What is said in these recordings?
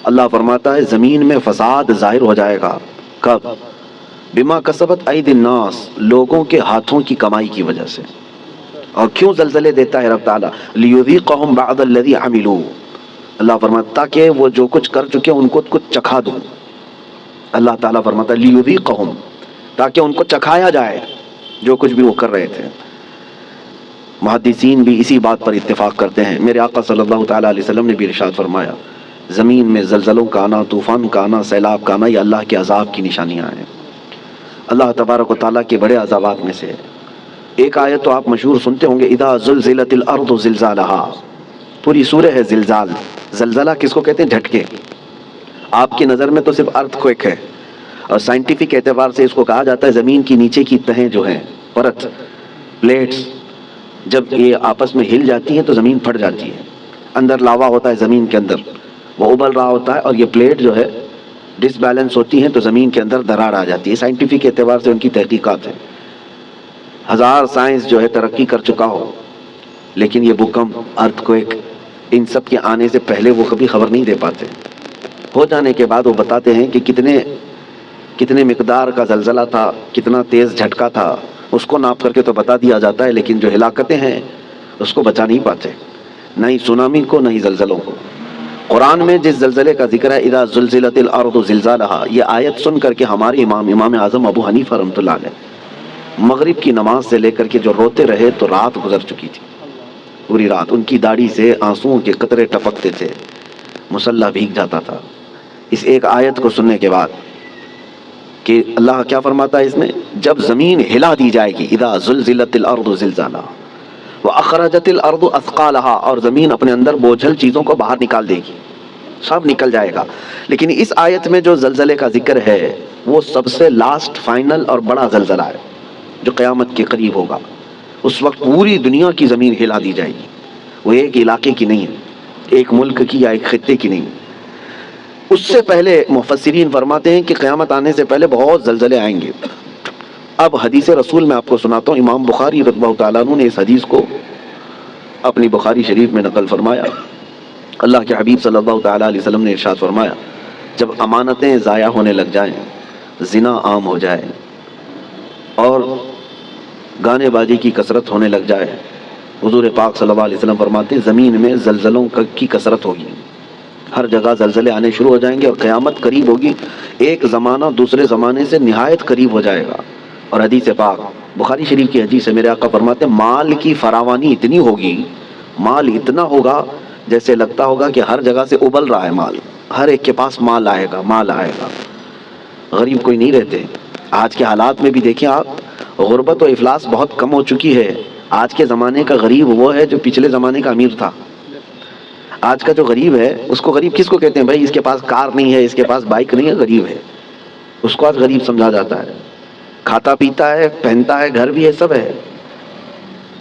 اللہ فرماتا ہے زمین میں فساد ظاہر ہو جائے گا. کب؟ بما کسبت ایدی الناس، لوگوں کے ہاتھوں کی کمائی کی وجہ سے. اور کیوں زلزلے دیتا ہے رب تعالیٰ؟ لیذیقہم بعض الذی عملوا، اللہ فرماتا تاکہ وہ جو کچھ کر چکے ان کو کچھ چکھا دوں. اللہ تعالیٰ فرماتا ہے لیذیقہم، تاکہ ان کو چکھایا جائے جو کچھ بھی وہ کر رہے تھے. محدثین بھی اسی بات پر اتفاق کرتے ہیں. میرے آقا صلی اللہ تعالیٰ علیہ وسلم نے بھی ارشاد فرمایا زمین میں زلزلوں کا آنا، طوفان کا آنا، سیلاب کا آنا، یہ اللہ کے عذاب کی نشانیاں ہیں. اللہ تبارک و تعالیٰ کے بڑے عذابات میں سے ایک آیت تو آپ مشہور سنتے ہوں گے، اذا زلزلت الارض زلزالہا. پوری سورہ ہے زلزال. زلزلہ کس کو کہتے ہیں؟ جھٹکے. آپ کی نظر میں تو صرف ارتھ کوئک ہے، اور سائنٹیفک اعتبار سے اس کو کہا جاتا ہے زمین کی نیچے کی تہیں جو ہیں، پرت، پلیٹس، جب یہ آپس میں ہل جاتی ہیں تو زمین پھٹ جاتی ہے. اندر لاوا ہوتا ہے زمین کے اندر، وہ ابل رہا ہوتا ہے، اور یہ پلیٹ جو ہے ڈس بیلنس ہوتی ہیں تو زمین کے اندر دراڑ آ جاتی ہے. سائنٹیفک اعتبار سے ان کی تحقیقات ہیں. ہزار سائنس جو ہے ترقی کر چکا ہو، لیکن یہ بھوکمپ، ارتھ کوئک، ان سب کے آنے سے پہلے وہ کبھی خبر نہیں دے پاتے. ہو جانے کے بعد وہ بتاتے ہیں کہ کتنے مقدار کا زلزلہ تھا، کتنا تیز جھٹکا تھا، اس کو ناپ کر کے تو بتا دیا جاتا ہے، لیکن جو ہلاکتیں ہیں اس کو بچا نہیں پاتے، نہ ہی سونامی کو نہ ہی زلزلوں کو. قرآن میں جس زلزلے کا ذکر ہے اذا زلزلت الارض زلزالہا، یہ آیت سن کر کے ہمارے امام اعظم ابو حنیفہ رحمۃ اللہ علیہ مغرب کی نماز سے لے کر کے جو روتے رہے تو رات گزر چکی تھی. پوری رات ان کی داڑھی سے آنسوؤں کے قطرے ٹپکتے تھے، مصلی بھیگ جاتا تھا اس ایک آیت کو سننے کے بعد کہ اللہ کیا فرماتا ہے اس میں، جب زمین ہلا دی جائے گی، اذا زلزلت الارض زلزالہا واخرجت الارض اثقالہا، اور زمین اپنے اندر بوجھل چیزوں کو باہر نکال دے گی، سب نکل جائے گا. لیکن اس آیت میں جو زلزلے کا ذکر ہے وہ سب سے لاسٹ، فائنل اور بڑا زلزلہ ہے جو قیامت کے قریب ہوگا. اس وقت پوری دنیا کی زمین ہلا دی جائے گی، وہ ایک علاقے کی نہیں ہے، ایک ملک کی یا ایک خطے کی نہیں. اس سے پہلے مفسرین فرماتے ہیں کہ قیامت آنے سے پہلے بہت زلزلے آئیں گے. اب حدیث رسول میں آپ کو سناتا ہوں. امام بخاری رضی اللہ تعالیٰ عنہ نے اس حدیث کو اپنی بخاری شریف میں نقل فرمایا. اللہ کے حبیب صلی اللہ تعالیٰ علیہ وسلم نے ارشاد فرمایا جب امانتیں ضائع ہونے لگ جائیں، زنا عام ہو جائے اور گانے بازی کی کثرت ہونے لگ جائے، حضور پاک صلی اللہ علیہ وسلم فرماتے ہیں زمین میں زلزلوں کی کثرت ہوگی، ہر جگہ زلزلے آنے شروع ہو جائیں گے اور قیامت قریب ہوگی. ایک زمانہ دوسرے زمانے سے نہایت قریب ہو جائے گا. اور حدیث پاک بخاری شریف کی حدیث ہے، میرے آقا فرماتے ہیں مال کی فراوانی اتنی ہوگی، مال اتنا ہوگا جیسے لگتا ہوگا کہ ہر جگہ سے ابل رہا ہے مال، ہر ایک کے پاس مال آئے گا، مال آئے گا. غریب کوئی نہیں رہتے. آج کے حالات میں بھی دیکھیں آپ، غربت و افلاس بہت کم ہو چکی ہے. آج کے زمانے کا غریب وہ ہے جو پچھلے زمانے کا امیر تھا. آج کا جو غریب ہے اس کو غریب کس کو کہتے ہیں؟ بھائی اس کے پاس کار نہیں ہے، اس کے پاس بائک نہیں ہے، غریب ہے، اس کو آج غریب سمجھا جاتا ہے. کھاتا پیتا ہے، پہنتا ہے، گھر بھی ہے، سب ہے.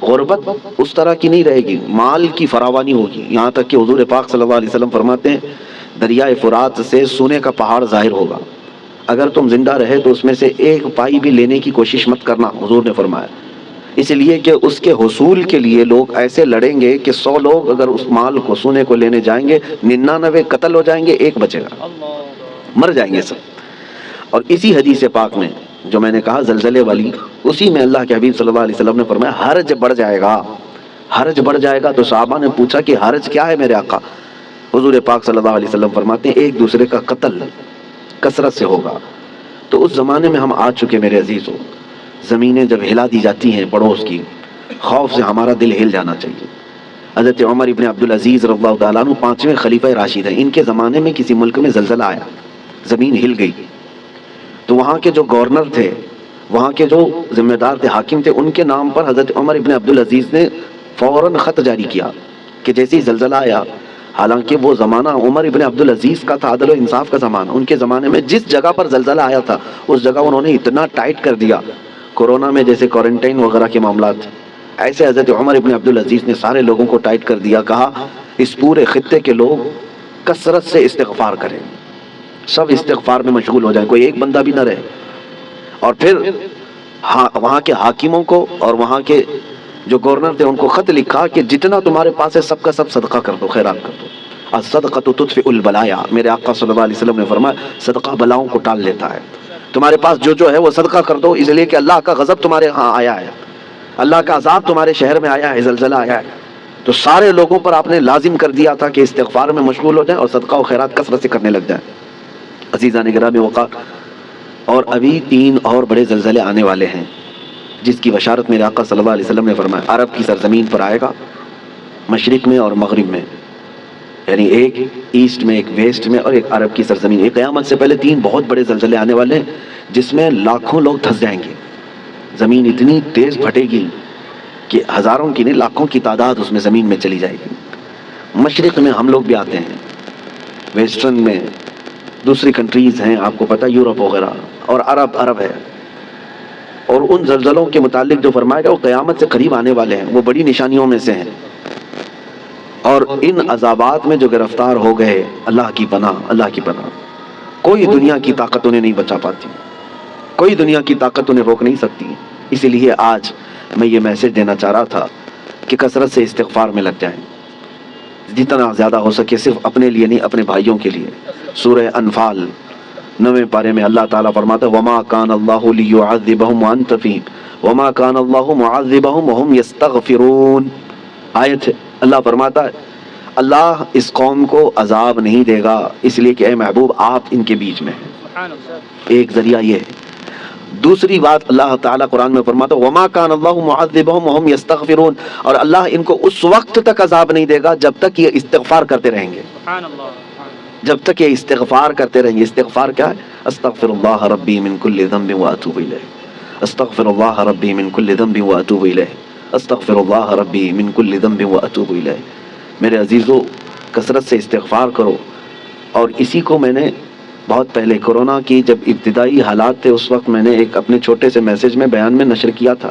غربت اس طرح کی نہیں رہے گی، مال کی فراوانی ہوگی. یہاں تک کہ حضور پاک صلی اللہ علیہ وسلم فرماتے ہیں دریائے فرات سے سونے کا پہاڑ ظاہر ہوگا، اگر تم زندہ رہے تو اس میں سے ایک پائی بھی لینے کی کوشش مت کرنا، حضور نے فرمایا. اس لیے کہ اس کے حصول کے لیے لوگ ایسے لڑیں گے کہ 100 لوگ اگر اس مال کو سونے کو لینے جائیں گے 99 قتل ہو جائیں گے، ایک بچے گا، مر جائیں گے سب. اور اسی حدیث پاک میں جو میں نے کہا زلزلے والی، اسی میں اللہ کے حبیب صلی اللہ علیہ وسلم نے فرمایا حرج بڑھ جائے گا، حرج بڑھ جائے گا. تو صحابہ نے پوچھا کہ حرج کیا ہے میرے آقا؟ حضور پاک صلی اللہ علیہ وسلم فرماتے ہیں ایک دوسرے کا قتل کثرت سے ہوگا. تو اس زمانے میں ہم آ چکے میرے عزیزوں. زمینیں جب ہلا دی جاتی ہیں پڑوس کی، خوف سے ہمارا دل ہل جانا چاہیے. حضرت عمر ابن عبدالعزیز رضی اللہ تعالیٰ عنہ 5ویں خلیفہ راشد ہیں. ان کے زمانے میں کسی ملک میں زلزلہ آیا، زمین ہل گئی، تو وہاں کے جو گورنر تھے، وہاں کے جو ذمہ دار تھے، حاکم تھے، ان کے نام پر حضرت عمر ابن عبدالعزیز نے فوراً خط جاری کیا کہ جیسے ہی زلزلہ آیا، حالانکہ وہ زمانہ عمر ابن عبدالعزیز کا تھا، عدل و انصاف کا زمانہ، ان کے زمانے میں جس جگہ پر زلزلہ آیا تھا اس جگہ انہوں نے اتنا ٹائٹ کر دیا، کورونا میں جیسے کوارنٹائن وغیرہ کے معاملات، ایسے حضرت عمر ابن عبدالعزیز نے سارے لوگوں کو ٹائٹ کر دیا. کہا اس پورے خطے کے لوگ کثرت سے استغفار کریں، سب استغفار میں مشغول ہو جائیں، کوئی ایک بندہ بھی نہ رہے. اور پھر وہاں کے حاکموں کو اور وہاں کے جو گورنر تھے ان کو خط لکھا کہ جتنا تمہارے پاس ہے سب کا سب صدقہ کر دو، خیرات کر دو. الصدقۃ تطفئ البلایا، میرے آقا صلی اللہ علیہ وسلم نے فرمایا صدقہ بلاؤں کو ٹال لیتا ہے. تمہارے پاس جو ہے وہ صدقہ کر دو، اس لیے کہ اللہ کا غضب تمہارے ہاں آیا ہے، اللہ کا عذاب تمہارے شہر میں آیا ہے، زلزلہ آیا ہے. تو سارے لوگوں پر آپ نے لازم کر دیا تھا کہ استغفار میں مشغول ہو جائیں اور صدقہ و خیرات کثرت سے کرنے لگ جائیں. عزیزان گرامی وقار، اور ابھی 3 اور بڑے زلزلے آنے والے ہیں جس کی بشارت میرے آقا صلی اللہ علیہ وسلم نے فرمایا. عرب کی سرزمین پر آئے گا، مشرق میں اور مغرب میں، یعنی ایک ایسٹ میں، ایک ویسٹ میں، اور ایک عرب کی سرزمین. ایک قیامت سے پہلے 3 بہت بڑے زلزلے آنے والے ہیں جس میں لاکھوں لوگ دھنس جائیں گے. زمین اتنی تیز پھٹے گی کہ ہزاروں کی نہیں لاکھوں کی تعداد اس میں زمین میں چلی جائے گی. مشرق میں ہم لوگ بھی آتے ہیں، ویسٹرن میں دوسری کنٹریز ہیں، آپ کو پتہ یورپ وغیرہ، اور عرب ہے. اور ان زلزلوں کے متعلق جو فرمایا گیا وہ قیامت سے قریب آنے والے ہیں، وہ بڑی نشانیوں میں سے ہیں. اور ان عذابات میں جو گرفتار ہو گئے، اللہ کی پناہ، اللہ کی پناہ. کوئی دنیا کی طاقت انہیں نہیں بچا پاتی، کوئی دنیا کی طاقت انہیں روک نہیں سکتی. اسی لیے آج میں یہ میسج دینا چاہ رہا تھا کہ کثرت سے استغفار میں لگ جائیں، جتنا زیادہ ہو سکے، صرف اپنے لیے نہیں، اپنے بھائیوں کے لیے. سورہ انفال 9 پارے میں اللہ تعالیٰ فرماتا ہے وما کان اللہ لیعذبہم وانت فیہم وما کان اللہ معذبہم وہم یستغفرون. آیت ہے، اللہ فرماتا ہے اللہ اس قوم کو عذاب نہیں دے گا اس لیے کہ اے محبوب آپ ان کے بیچ میں ہیں. ایک ذریعہ یہ ہے. دوسری بات اللہ تعالیٰ قرآن میں فرماتا ہے وما کان اللہ معذبہم وہم یستغفرون، اور اللہ ان کو اس وقت تک عذاب نہیں دے گا جب تک یہ استغفار کرتے رہیں گے، جب تک یہ استغفار کرتے رہیں گے. استغفار کیا ہے؟ استغفر اللہ ربی من کل ذنب واتوب الیہ، استغفر اللہ ربی من کل ذنب واتوب الیہ، استغفر اللہ ربی من کل ذنب واتوب الیہ. میرے عزیزو، کثرت سے استغفار کرو. اور اسی کو میں نے بہت پہلے کورونا کی جب ابتدائی حالات تھے اس وقت میں نے ایک اپنے چھوٹے سے میسج میں بیان میں نشر کیا تھا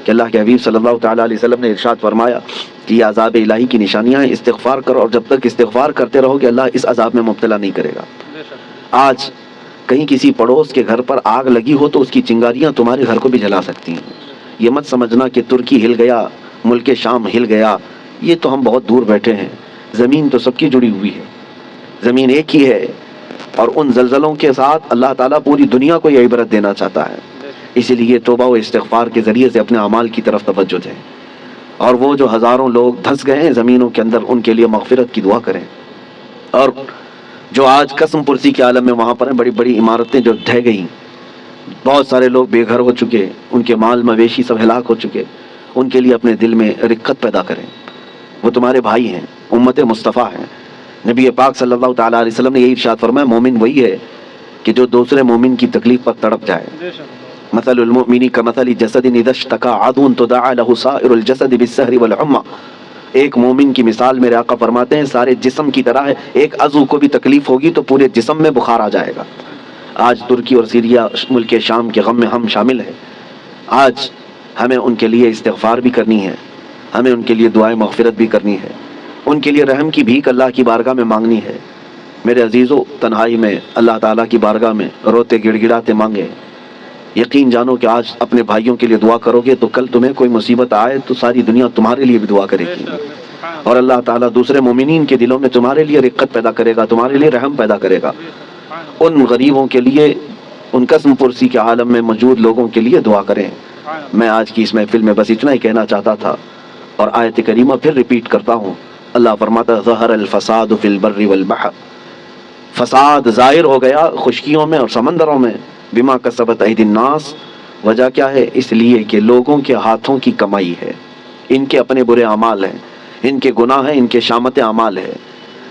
کہ اللہ کے حبیب صلی اللہ تعالیٰ علیہ وسلم نے ارشاد فرمایا کہ یہ عذاب الہی کی نشانیاں ہیں، استغفار کرو، اور جب تک استغفار کرتے رہو گے اللہ اس عذاب میں مبتلا نہیں کرے گا. آج کہیں کسی پڑوس کے گھر پر آگ لگی ہو تو اس کی چنگاریاں تمہارے گھر کو بھی جلا سکتی ہیں. یہ مت سمجھنا کہ ترکی ہل گیا، ملک شام ہل گیا، یہ تو ہم بہت دور بیٹھے ہیں. زمین تو سب کی جڑی ہوئی ہے، زمین ایک ہی ہے. اور ان زلزلوں کے ساتھ اللہ تعالیٰ پوری دنیا کو یہ عبرت دینا چاہتا ہے. اسی لیے توبہ و استغفار کے ذریعے سے اپنے اعمال کی طرف توجہ دیں. اور وہ جو ہزاروں لوگ دھنس گئے ہیں زمینوں کے اندر، ان کے لیے مغفرت کی دعا کریں. اور جو آج قسم پرسی کے عالم میں وہاں پر ہیں، بڑی بڑی عمارتیں جو ڈھہ گئیں، بہت سارے لوگ بے گھر ہو چکے، ان کے مال مویشی سب ہلاک ہو چکے، ان کے لیے اپنے دل میں رقت پیدا کریں. وہ تمہارے بھائی ہیں، امت مصطفیٰ ہیں. نبی پاک صلی اللہ تعالیٰ علیہ وسلم نے یہی ارشاد فرمایا مومن وہی ہے کہ جو دوسرے مومن کی تکلیف پر تڑپ جائے. مثل المؤمن کمثل جسد اذا اشتكى عضو تداعى له سائر الجسد بالسهر والحمى. ایک مومن کی مثال میرے آقا فرماتے ہیں سارے جسم کی طرح ہے، ایک عضو کو بھی تکلیف ہوگی تو پورے جسم میں بخار آ جائے گا. آج ترکی اور سیریا ملک شام کے غم میں ہم شامل ہیں. آج ہمیں ان کے لیے استغفار بھی کرنی ہے، ہمیں ان کے لیے دعائیں مغفرت بھی کرنی ہے، ان کے لیے رحم کی بھیک اللہ کی بارگاہ میں مانگنی ہے. میرے عزیزو، تنہائی میں اللہ تعالیٰ کی بارگاہ میں روتے گڑ گڑاتے مانگے. یقین جانو کہ آج اپنے بھائیوں کے لیے دعا کرو گے تو کل تمہیں کوئی مصیبت آئے تو ساری دنیا تمہارے لیے بھی دعا کرے گی، اور اللہ تعالیٰ دوسرے مومنین کے دلوں میں تمہارے لیے رقت پیدا کرے گا، تمہارے لیے رحم پیدا کرے گا. ان غریبوں کے لیے، ان قسم پرسی کے عالم میں موجود لوگوں کے لیے دعا کریں. میں آج کی اس محفل میں بس اتنا ہی کہنا چاہتا تھا، اور آیت کریمہ پھر ریپیٹ کرتا ہوں. اللہ فرماتا ہے ظہر الفساد فی البر والبحر، فساد ظاہر ہو گیا خشکیوں میں اور سمندروں میں. بما کسبت ایدی الناس، وجہ کیا ہے؟ اس لیے کہ لوگوں کے ہاتھوں کی کمائی ہے، ان کے اپنے برے اعمال ہیں، ان کے گناہ ہیں، ان کے شامت اعمال ہے.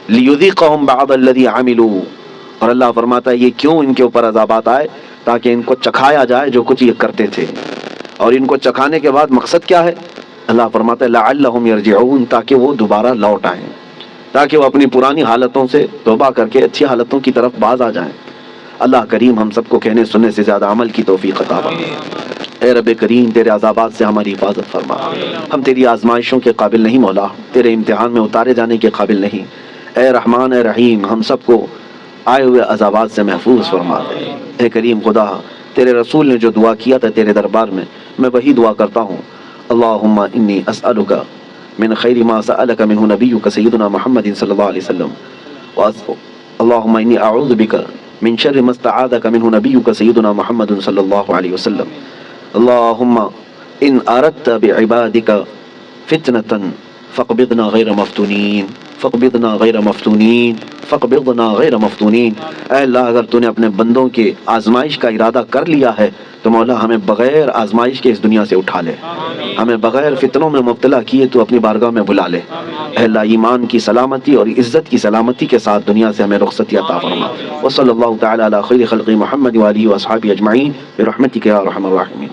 لیذیقہم بعض الذی عملوا، اور اللہ فرماتا ہے یہ کیوں ان کے اوپر عذابات آئے؟ تاکہ ان کو چکھایا جائے جو کچھ یہ کرتے تھے. اور ان کو چکھانے کے بعد مقصد کیا ہے؟ اللہ فرماتا ہے لعلہم یرجعون، تاکہ وہ دوبارہ لوٹ آئیں، تاکہ وہ اپنی پرانی حالتوں سے توبہ کر کے اچھی حالتوں کی طرف باز آ جائیں. اللہ کریم ہم سب کو کہنے سننے سے زیادہ عمل کی توفیق عطا فرما. اے رب کریم تیرے عذابات سے ہماری حفاظت فرما. ہم تیری آزمائشوں کے قابل نہیں مولا، تیرے امتحان میں اتارے جانے کے قابل نہیں. اے رحمان اے رحیم ہم سب کو آئے ہوئے عذابات سے محفوظ فرما دے. اے کریم خدا، تیرے رسول نے جو دعا کیا تھا تیرے دربار میں، میں وہی دعا کرتا ہوں. اللہم انی اسألک من خیر ما سألك منه نبيك سيدنا محمد صلی اللہ علیہ وسلم اللهم إني أعوذ بك من شر ما استعاذك منه نبيك سيدنا محمد صلی اللہ علیہ وسلم اللهم إن أردت بعبادك فتنة فاقبضنا غیر مفتونین فاقبضنا غیر مفتونین فاقبضنا غیر مفتونین۔ اے اللہ اگر تو نے اپنے بندوں کے آزمائش کا ارادہ کر لیا ہے تو مولا ہمیں بغیر آزمائش کے اس دنیا سے اٹھا لے، ہمیں بغیر فتنوں میں مبتلا کیے تو اپنی بارگاہ میں بلا لے۔ اے اللہ ایمان کی سلامتی اور عزت کی سلامتی کے ساتھ دنیا سے ہمیں رخصتی عطا فرما۔ وصلی اللہ تعالی علی خیر خلق محمد وآلہ واصحابہ اجمعین برحمتک یا ارحم الراحمین۔